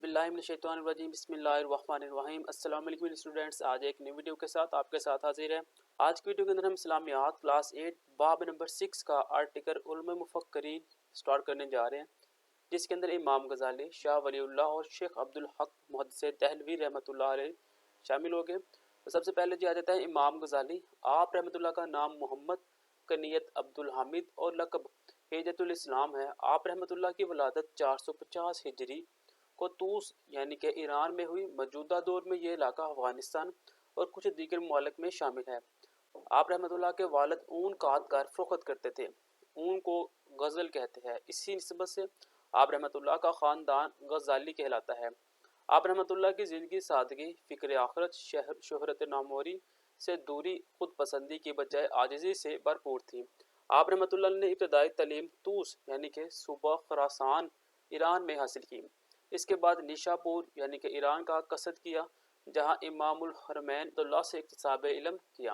बिस्मिल्लाहिर्रहमानिर्रहीम बिस्मिल्लाहिर्रहमानिर्रहीम अस्सलाम वालेकुम स्टूडेंट्स। आज एक नई वीडियो के साथ आपके साथ हाजिर है। आज की वीडियो के अंदर हम इस्लामियात क्लास 8 बाब नंबर 6 का आर्टिकल उलमा मुफक्करीन स्टार्ट करने जा रहे हैं, जिसके अंदर इमाम गजाली, शाह वलीउल्लाह और शेख अब्दुल हक मुहद्दिस दहलवी रहमतुल्लाह अलैह शामिल हो गए। तो सबसे पहले जो आ जाता है इमाम गजाली। आप रहमतुल्लाह का नाम मोहम्मद, कनीयत अब्दुल हामिद और लक़ब हिजतुल इस्लाम है। आप रहमतुल्लाह की वलादत 450 हिजरी को तूस यानी कि ईरान में हुई। मौजूदा दौर में ये इलाका अफ़गानिस्तान और कुछ दीगर ममालिक में शामिल है। आप रहमतुल्लाह के वालिद ऊन काट कर फ़रोख्त करते थे। ऊन को गज़ल कहते हैं। इसी निस्बत से आप रहमतुल्लाह का ख़ानदान गज़ाली कहलाता है। आप रहमतुल्लाह की ज़िंदगी सादगी, फ़िक्र आखिरत, शोहरत नामोरी से दूरी, खुद पसंदी की बजाय आजिज़ी से भरपूर थी। आप रहमतुल्लाह ने इब्तदाई तालीम तूस यानी कि सूबा खुरासान ईरान में हासिल की। इसके बाद निशापुर यानी कि ईरान का कसद किया, जहाँ इमामुल हरमैन से इक्तिसाब इल्म किया।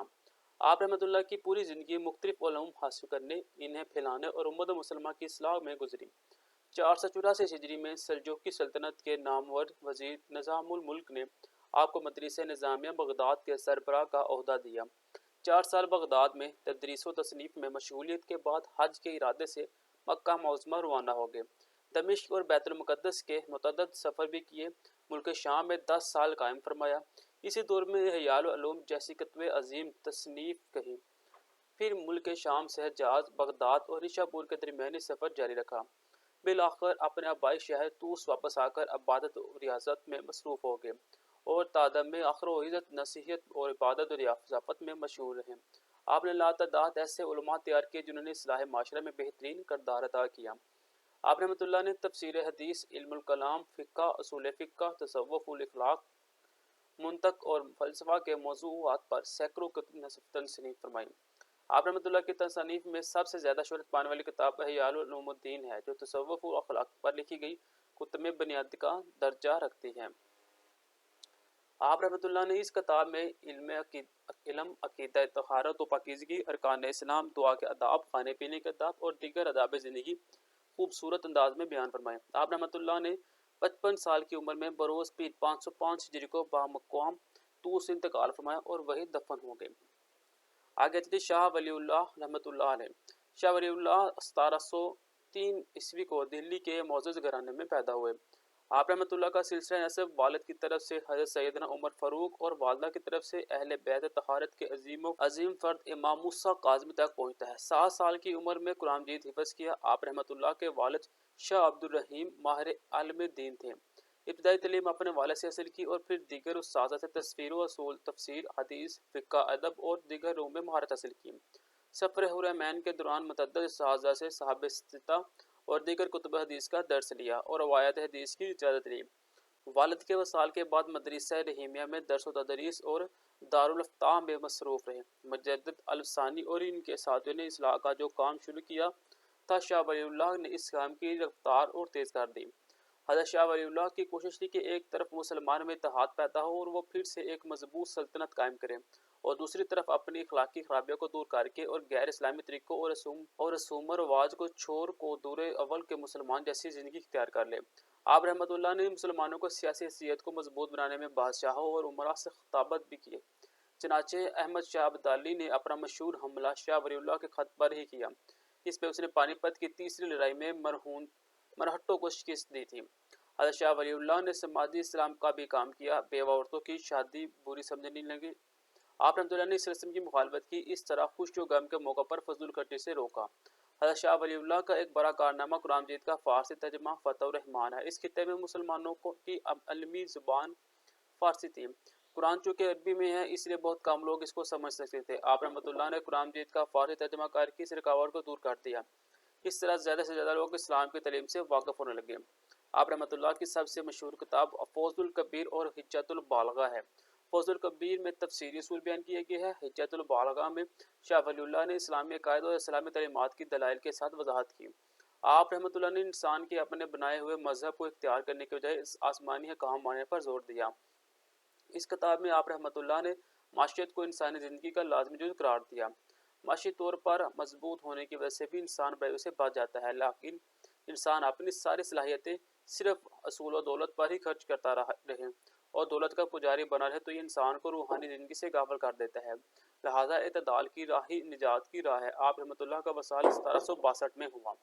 आप रहमतुल्लाह की पूरी ज़िंदगी मुख्तलिफ उलूम हासिल करने, इन्हें फैलाने और उम्मत मुसलमान की इस्लाह में गुजरी। 484 हिजरी में सल्जूकी सल्तनत के नामवर वज़ीर निज़ामुल मुल्क ने आपको मदरसे निज़ामिया बगदाद के सरबराह का ओहदा दिया। 4 साल बगदाद में तदरीस व तसनीफ़ में मशगूलियत के बाद हज के इरादे से मक्का मौज़मा रवाना हो गए। दमिश्क और बैतुल मुक़द्दस के मुतअद्दिद सफ़र भी किए। मुल्क शाम में 10 साल कायम फरमाया। इसी दौर में हियाल उलूम जैसी किताबें अजीम तसनीफ़ कही। फिर मुल्क शाम से हजाज, बगदाद और निशापुर के दरमियानी सफ़र जारी रखा। बिलाखिर अपने आबाई शहर तूस वापस आकर इबादत और रियासत में मसरूफ़ हो गए और तादम में आखिर व इज़्ज़त, नसीहत और इबादत और रियासत में मशहूर रहे। आपने लातादाद ऐसे उलमा तैयार किए जिन्होंने इस्लाह माशरा में बेहतरीन किरदार अदा किया। आप रहमतुल्लाह ने तफसीर हदीस, इल्मुल कलाम, फ़िक़्ह, उसूल फ़िक़्ह, तसव्वुफ़, अखलाक, मुंतक और फ़लसफ़ा के मौज़ूआत पर सैकड़ों तसनीफ़ फरमाई। आप रहमतुल्लाह की तसनीफ़ में सबसे ज़्यादा शोहरत पाने वाली किताब इहयाल उलूमुद्दीन है, जो तसव्वुफ़ व अखलाक पर लिखी गई कुतुब में बुनियादी का दर्जा रखती है। आप रहमतुल्लाह ने इस किताब में इल्म, अक़ीदा, तहारत व पाकीज़गी, अरकान इस्लाम, दुआ के आदाब, खाने पीने के आदाब और दीगर आदाब ज़िंदगी खूबसूरत अंदाज में बयान फरमाए। आप रहमतुल्लाह ने 55 साल की उम्र में बरोज़ पीर 505 हिजरी को बामक़ाम तूस इंतकाल फरमाया और वही दफन हो गए। आगे चलते शाह वलीउल्लाह रहमतुल्लाह अलैह। शाह वलीउल्लाह 1703 ईस्वी को दिल्ली के मोअज़्ज़ज़ घराने में पैदा हुए। आप रहमतुल्लाह का सिलसिला नसब वालिद की तरफ से हज़रत सैयदना उमर फ़ारूक और वालिदा की तरफ से अहले बैत तहारत के अजीम फ़र्द इमाम मूसा काज़मी तक पहुँचता है। 7 साल की उम्र में कुरान मजीद हिफ़्ज़ किया। आप रहमतुल्लाह के वालिद शाह अब्दुल रहीम माहिर इल्म दीन थे। इब्तदाई तालीम अपने वालिद से हासिल की और फिर दीगर उस्ताज़ा से तस्वीर व उसूल, तफसीर, हदीस, फ़िक़्ह, अदब और दीगर रूम में महारत हासिल की। सफ़र हुरैमैन के दौरान मुतअद्दिद उस्ताज़ा से साहिब सित्ता और दीगर कुतुब हदीस का दर्स लिया और रवायत हदीस की इजाज़त ली। वालिद के वसाल के बाद मदरसा रहीमिया में दर्स व तदरीस और दारुल इफ्ताह में मसरूफ़ रहे। मुजद्दिद अल-सानी और इनके साथियों ने इस्लाह का जो काम शुरू किया था, शाह वलीउल्लाह ने इस काम की रफ्तार और तेज़ कर दी। हज़रत शाह वलीउल्लाह की कोशिश थी कि एक तरफ मुसलमानों में इत्तेहाद पैदा हो और वो फिर से एक मजबूत सल्तनत कायम करें, और दूसरी तरफ अपनी अखलाकी खराबियों को दूर करके और गैर इस्लामी तरीक़ों और रसूम रवाज को छोड़ को दूर अव्वल के मुसलमान जैसी ज़िंदगी इख्तियार कर ले। आप रहमतुल्लाह ने मुसलमानों को सियासी हैसियत को मजबूत बनाने में बादशाहों और उमरा से खिताबत भी किए। चनाचे अहमद शाह अब्दाली ने अपना मशहूर हमला शाह वलीउल्लाह के ख़त पर ही किया, जिस पर उसने पानीपत की तीसरी लड़ाई में मरहट्टों को शिकस्त दी थी। हज़रत शाह वलीउल्लाह ने समाजी इस्लाम का भी काम किया। बेवा औरतों की शादी बुरी समझने लगी। आप रहमतुल्लाह ने इस रस्म की मुखालफत की। इस तरह खुश व गम के मौक़े पर फजूल खर्ची से रोका। हज़रत शाह वलीउल्लाह का एक बड़ा कारनामा कुरान मजीद का फ़ारसी तर्जुमा फ़तहुर रहमान है। इस खित्ते में मुसलमानों की अलमी ज़ुबान फ़ारसी थी। कुरान चूँकि अरबी में है, इसलिए बहुत कम लोग इसको समझ सकते थे। आप रहमतुल्लाह ने कुरान मजीद का फ़ारसी तर्जुमा करके इस रुकावट को दूर कर दिया। इस तरह ज़्यादा से ज़्यादा लोग इस्लाम की तालीम से वाक़िफ़ होने लगे। आप रहमतुल्लाह की सबसे मशहूर किताब फ़ौज़ुल कबीर और हिज्जतुल बालगा है। फ़ौज़ुल कबीर में तफसीरी उसूल बयान किए गए हैं। हिज्जतुल बालगा में शाह वलीउल्लाह ने इस्लामी अक़ायद और इस्लामी तालीमात की दलाइल के साथ वज़ाहत की। आप रहमतुल्लाह ने इंसान के अपने बनाए हुए मज़हब को इख्तियार करने के बजाय इस आसमानी अहकाम मानने पर जोर दिया। इस किताब में आप रहमतुल्लाह ने माशियत को इंसानी ज़िंदगी का लाज़मी जुज़ करार दिया। माशी तौर पर मजबूत होने की वजह से भी इंसान बुराइयों से बच जाता है, लेकिन इंसान अपनी सारी सलाहियतें सिर्फ असूल व दौलत पर ही खर्च करता रहे और दौलत का पुजारी बना रहे तो ये इंसान को रूहानी ज़िंदगी से गाफिल कर देता है। लिहाजा एतदाल की राह ही निजात की राह है। आप रहमतुल्लाह का वसाल 1762 में हुआ।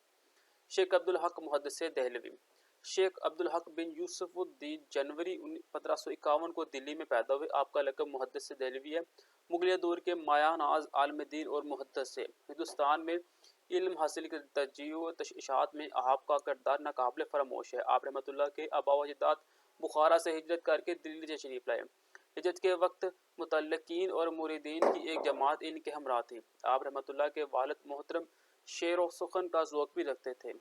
शेख अब्दुल हक मुहद्दिस देहलवी। शेख अब्दुल हक बिन यूसुफुद्दीन जनवरी 1551 को दिल्ली में पैदा हुए। आपका लक़ब मुहद्दिस देहलवी है। मुगलिया दौर के माया नाज आलिम दीन और मुहद्दिस से हिंदुस्तान में इल्म हासिल के तरजीह व तशईशात में आपका किरदार नाकाबिल फरामोश है। आप रहमतुल्लाह के आबा व अजदाद बुखारा से हिजरत करके दिल्ली तशरीफ लाए। हिजरत के वक्त मुतल्लिकीन और मुरीदीन की एक जमात इनके हमरा थी। आप रहमतुल्लाह के वालिद मोहतरम शेर व सुखन का ज़ौक़ भी रखते थे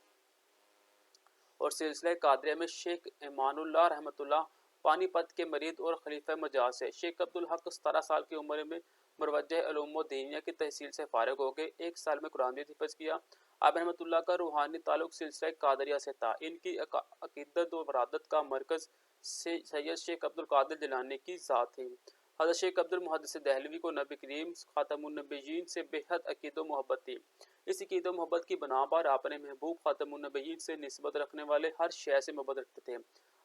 और सिलसिला कादरिया में शेख ईमानुल्लाह रहमतुल्लाह पानीपत के मरीद और खलीफा मजाज है। शेख अब्दुल हक 17 साल की उम्र में मुरवज्जह उलूम व दीनिया की तहसील से फारिग हो गए। 1 साल में कुरान हिफ़्ज़ किया। आप रहमतुल्लाह का रूहानी ताल्लुक़ सिलसिला कादरिया से था। इनकी अक़ीदत व इबादत का मरकज़ से सैयद शेख अब्दुल कादिर जिलानी की ज़ात थी। हज़रत शेख अब्दुल मुहद्दिस देहलवी को नबी करीम ख़ातमुन नबिय्यीन से बेहद अक़ीदत व मोहब्बत थी। इस अक़ीदत व मोहब्बत की बना पर आपने महबूब ख़ातमुन नबिय्यीन से निस्बत रखने वाले हर शय से मोहब्बत रखते थे।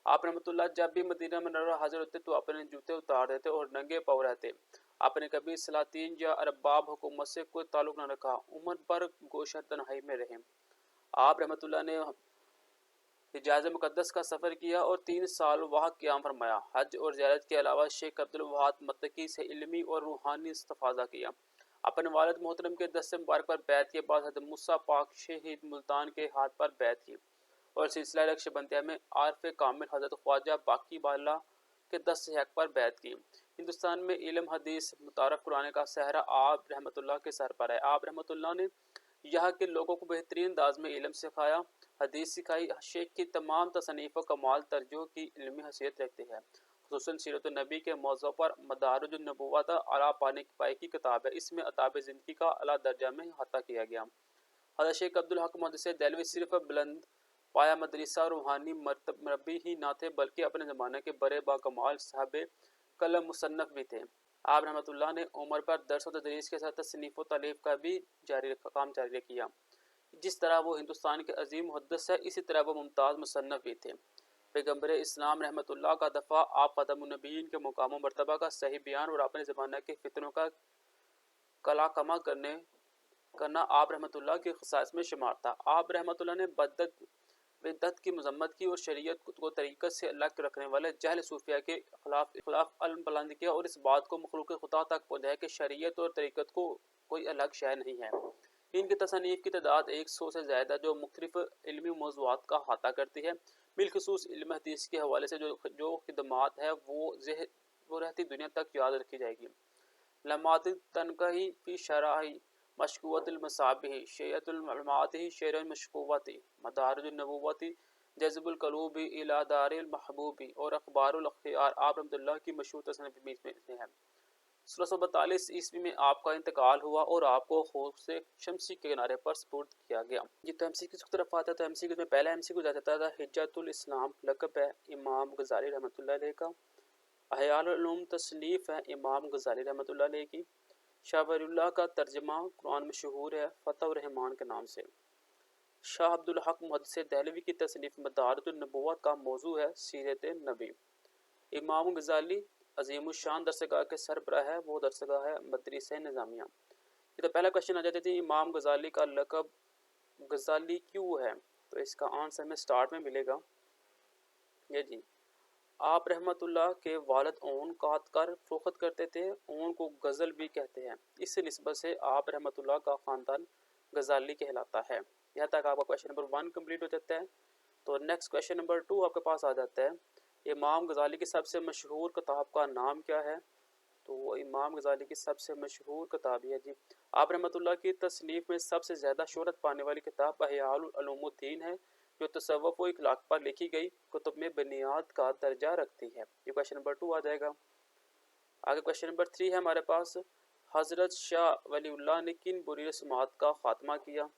आप रहमतुल्लाह जब भी मदीना मुनव्वरा हाजिर होते तो अपने जूते उतार देते और नंगे पाँव रहते। आपने कभी सलातीन या अरबाब हुकूमत से कोई ताल्लुक़ न रखा। उम्र भर गोशा तन्हाई में रहे। आप रहमतुल्लाह ने हिजाज़ मुक़द्दस का सफ़र किया और 3 साल वहाँ क़याम फरमाया। हज और ज़ियारत के अलावा शेख अब्दुल वहाद मत्तकी से इल्मी और रूहानी इस्तिफ़ादा किया। अपने वालिद मोहतरम के दस्ते मुबारक पर बैत के बाद हज़रत मूसा पाक शहीद मुल्तान के हाथ पर बैत की और सिलसिला नक्शबंदिया में आरफ कामिल हज़रत ख्वाजा बाकी बाला के 10 हक पर बैत की। हिंदुस्तान में इल्म हदीस मुतारफ़ कुरान का सहरा आप रहमतुल्लाह के सर पर है। आप रहमतुल्लाह ने यहाँ के लोगों को बेहतरीन अंदाज में इल्म सिखाया, हदीस सिखाई। शेख की तमाम तसनीफ़ व कमाल तर्जुह की इल्मी हैसियत रखती है। खुसूसन सीरत नबी के मौज़ू पर मदारुज नबुव्वत आला पाई की किताब है। इसमें अताब ज़िंदगी का अला दर्जा में अहाता किया गया। हज़रत शेख अब्दुल हक मुहद्दिस देहलवी सिर्फ बुलंद पाया मदरसा रूहानी मरबी ही ना थे बल्कि अपने ज़माने के बड़े बाकमाल साहब कलम मुसन्नफ़ भी थे। आप रहमतुल्लाह ने उम्र पर दर्स व तदरीस के साथ तसनीफ़ व तालीफ़ का भी काम जारी किया। जिस तरह वो हिंदुस्तान के अजीम मुहद्दिस है इसी तरह वो मुमताज़ मुसन्नफ़ भी थे। पैगम्बर इस्लाम रहमतुल्लाह का दफ़ा आप ख़ातमुन नबिय्यीन के मुकाम व मर्तबा का सही बयान और अपने ज़माने के फितनों का कलाकमा करना आप रहमतुल्लाह की ख़साइस में शुमार था। आप रहमतुल्लाह ने बिदअत की मजम्मत की और शरीयत को तरीक़त से अलग रखने वाले जहल सूफिया के खिलाफ अलम बुलंद किया और इस बात को मखलूक़ खुदा तक पहुँचाया कि शरीयत और तरीक़त को कोई अलग शय नहीं है। इनकी तसनीफ़ की तादाद 100 से ज़्यादा जो मुख्तलिफ़ इल्मी मौज़ूआत का अहाता करती है। बिलखुसूस इल्म हदीस के हवाले से जो खिदमात है वो रहती दुनिया तक याद रखी जाएगी। लमात तनकही फ़ी शराही मशकूवतुल मसाबिह शयतुल मालूमाति शेर मशकूवति मदारिजुन नबुव्वति जज़्बुल क़लूबि इला दारिल महबूबी और अखबारुल अख़यार आप रहमतुल्लाह की मशहूर तसनीफ़ में है। 1642 ईस्वी में आपका इंतकाल हुआ और आपको खौफ से शमसी के किनारे पर सपुर्द किया गया। ये तो MCQ की तरफ आता है। तो MCQ में पहला MCQ जाता था हिज्जतुल इस्लाम लक़ब है इमाम गज़ाली रहमतुल्लाह अलैह का। अहयाल उलूम तसनीफ़ है इमाम गज़ाली रहमतुल्लाह अलैह की। शाह वलीउल्लाह का तर्जमा कुरान मशहूर है फ़तह रहमान के नाम से। शाह अब्दुल हक मुहद्दिस देहलवी की तसनीफ़ मदारिजुन नबुव्वत का मौजू है सीरत नबी। इमाम गज़ाली अज़ीमुश्शान दरसगाह के सरबराह है। वो दरसगाह है मदरसा निज़ामिया। ये तो पहला क्वेश्चन आ जाता थी इमाम गज़ाली का लक़ब गज़ाली क्यों है। तो इसका आंसर में स्टार्ट में मिलेगा। ये जी आप रहमतुल्लाह के वालिद ऊन काट कर फ़रोख्त करते थे। ऊन को गज़ल भी कहते हैं। इस निस्बत से आप रहमतुल्लाह का ख़ानदान गज़ाली कहलाता है। यहाँ तक आपका क्वेश्चन नंबर 1 कंप्लीट हो जाता है। तो नेक्स्ट क्वेश्चन नंबर 2 आपके पास आ जाता है इमाम गज़ाली की सबसे मशहूर किताब का नाम क्या है। तो इमाम गज़ाली की सबसे मशहूर किताब है जी आप रहमतुल्लाह की तसनीफ़ में सबसे ज़्यादा शोहरत पाने वाली किताब अहयाल उलूमुद्दीन है जो तसव्वुफ़ व इखलाक़ पर लिखी गई कुतुब में बुनियाद का दर्जा रखती है। ये क्वेश्चन नंबर 2 आ जाएगा। आगे क्वेश्चन नंबर 3 है हमारे पास हज़रत शाह वलीउल्लाह ने किन बुरी रस्मात का ख़ात्मा किया।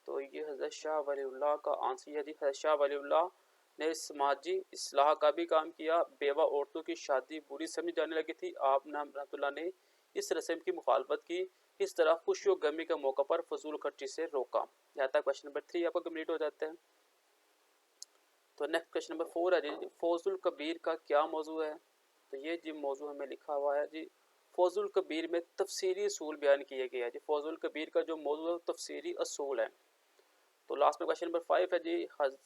तो ये हज़रत शाह वलीउल्लाह का आंसर है जी हज़रत शाह वलीउल्लाह ने समाजी इस्लाह का भी काम किया। बेवा औरतों की शादी बुरी समझी जाने लगी थी। आप रहमतुल्लाह ने इस रस्म की मुखालफत की। इस तरह खुशी और गमी के मौका पर फजूल खर्ची से रोका। यहाँ तक क्वेश्चन नंबर 3 आपका कंप्लीट हो जाता है। तो नेक्स्ट क्वेश्चन नंबर 4 है जी, फौजुल कबीर का क्या मौजू है? तो ये जी मौजू हमें लिखा हुआ है जी, फौजुल कबीर में तफसीरी असूल बयान किए गए हैं जी। फौजुल कबीर का जो मौजू है वो तफसीरी असूल है। तो लास्ट में क्वेश्चन नंबर 5 है जी,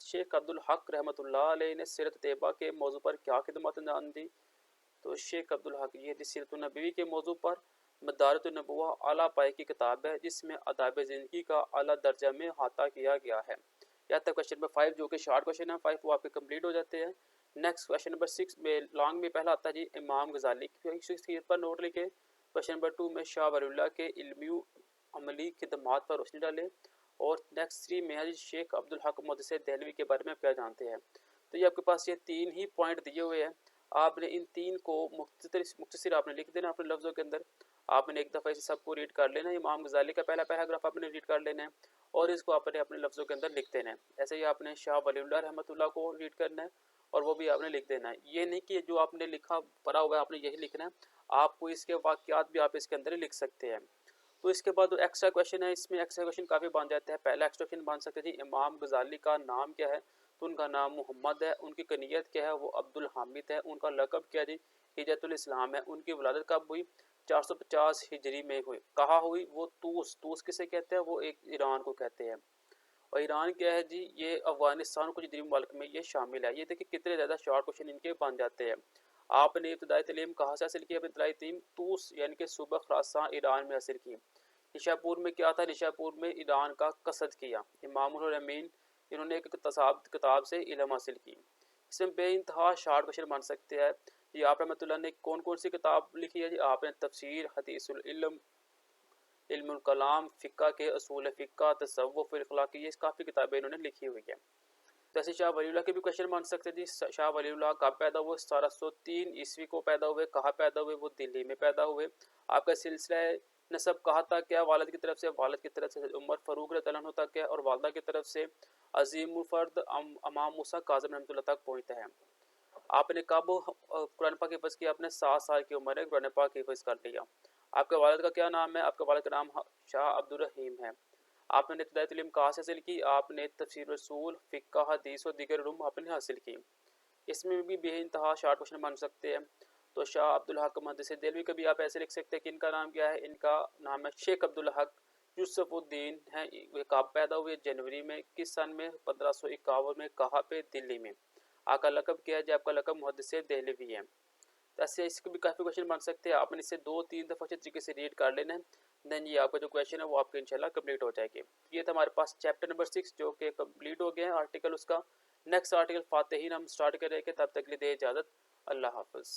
शेख अब्दुल हक रहमतुल्लाह अलैह ने सीरत तैयबा के मौजू पर क्या खिदमत अंजाम दी? तो शेख अब्दुल हक ये सीरत नबवी के मौजू पर मदारत नबुवा आला पाए की किताब है, जिसमें आदाब ज़िंदगी का आला दर्जा में अहाता किया गया है। यहाँ तक क्वेश्चन नंबर 5 जो कि शॉर्ट क्वेश्चन है 5 वो आपके कंप्लीट हो जाते हैं। नेक्स्ट क्वेश्चन नंबर 6 में लॉन्ग में पहला आता है जी, इमाम गजाली की शख्सियत पर नोट लिखे। क्वेश्चन नंबर 2 में शाह वलीउल्लाह के इल्मी अमली खिदमात पर रोशनी डालें। और नेक्स्ट 3 में है जी, शेख अब्दुल हक मुहद्दिस देहलवी के बारे में क्या जानते हैं। तो ये आपके पास ये 3 ही पॉइंट दिए हुए हैं, आपने इन 3 को मुख्तसर आपने लिख देना अपने लफ्ज़ों के अंदर। आपने एक दफ़ा इसे सबको रीड कर लेना है। इमाम गजाली का पहला पैराग्राफ आपने रीड कर लेना है और इसको आपने अपने लफ्ज़ों के अंदर लिख देना है। ऐसे ही आपने शाह वलीउल्लाह रहमतुल्लाह को रीड करना है और वो भी आपने लिख देना है। ये नहीं कि जो आपने लिखा पढ़ा हुआ है आपने यही लिखना है, आपको इसके वाक़यात भी आप इसके अंदर ही लिख सकते हैं। तो इसके बाद जो एक्स्ट्रा क्वेश्चन है, इसमें एक्स्ट्रा क्वेश्चन काफ़ी बन जाते हैं। पहला एक्स्ट्रा क्वेश्चन बन सकते हैं जी, इमाम गजाली का नाम क्या है? तो उनका नाम मोहम्मद है। उनकी कनीयत क्या है? वो अब्दुल हामिद है। उनका लक़ब क्या जी? हिजतुल इस्लाम है। उनकी वलादत कब हुई? 450 हिजरी में हुई। कहाँ हुई? वो तूस किसे कहते हैं? वो एक ईरान को कहते हैं। और ईरान क्या है जी? ये अफगानिस्तान कुछ जरिए मुल्क में ये शामिल है। ये देखिए कितने ज़्यादा शॉर्ट क्वेश्चन इनके बन जाते हैं। आपने इब्तदाई तालीम कहाँ से हासिल की? अपनी इब्तदाई तालीम तूस यानी कि सूबा खुरासान ईरान में हासिल की। निशापुर में क्या था? निशापुर में ईरान का कसद किया। इमामुल अमीन इन्होंने एक किताब से इल्म हासिल की। इसमें बेइंतहा शार्ट क्वेश्चन बन सकते हैं। ये आप रहमतुल्लाह ने कौन कौन सी किताब लिखी है जी? आपने तफसीर, हदीसुल इल्म, इल्मुल कलाम, फ़िक़्ह के असूल फ़िक़्ह, तसव्वुफ़ अखलाक़, ये काफ़ी किताबें इन्होंने लिखी हुई है। जैसे शाह वलीउल्लाह के भी क्वेश्चन बन सकते हैं जी। शाह वलीउल्लाह कब पैदा हुए? 1703 ईस्वी को पैदा हुए। कहाँ पैदा हुए? वो दिल्ली में पैदा हुए। आपका सिलसिला नसब कहाँ तक है? वालिद की तरफ से, वालिद की तरफ से उमर फ़ारूक रज़ियल्लाहु अन्हु तक है और वालदा की तरफ से अज़ीमुल फ़र्द इमाम मूसा काज़िम रहमतुल्लाह तक पहुँचता है। आपने कब कुरान पाक हिफ़्ज़ किया? आपने 7 साल की उम्र में कुरान पाक हिफ़्ज़ कर लिया। आपके वालिद का क्या नाम है? आपके वालिद का नाम शाह अब्दुल रहीम है। आपने इब्तिदाई तालीम कहाँ से हासिल की? आपने तफसीर रसूल, फ़िक़्ह, हदीस और दीगर उलूम आपने हासिल की। इसमें भी बेइंतहा शार्ट क्वेश्चन बन सकते हैं। तो शाह अब्दुल हक मुहद्दिस देहलवी का भी आप ऐसे लिख सकते हैं कि इनका नाम क्या है? इनका नाम है शेख अब्दुल हक यूसुफ़ुद्दीन है। वे कब पैदा हुए? जनवरी में। किस सन में? 1551 में। कहाँ पे? दिल्ली में। आपका लक़ब क्या है जी? आपका लक़ब मुहद्दिस देहलवी है। ऐसे इसके भी काफ़ी क्वेश्चन बन सकते हैं। आपने इसे 2-3 दफ़ा अच्छे तरीके से रीड कर लेना है, देन ये आपका जो क्वेश्चन है वो आपके इंशाल्लाह कंप्लीट हो जाएगी। ये था हमारे पास चैप्टर नंबर 6 जो कि कंप्लीट हो गया है आर्टिकल उसका। नेक्स्ट आर्टिकल फातिहीन हम स्टार्ट करेंगे। तब तक के लिए दे इजाज़त। अल्लाह हाफ़िज़।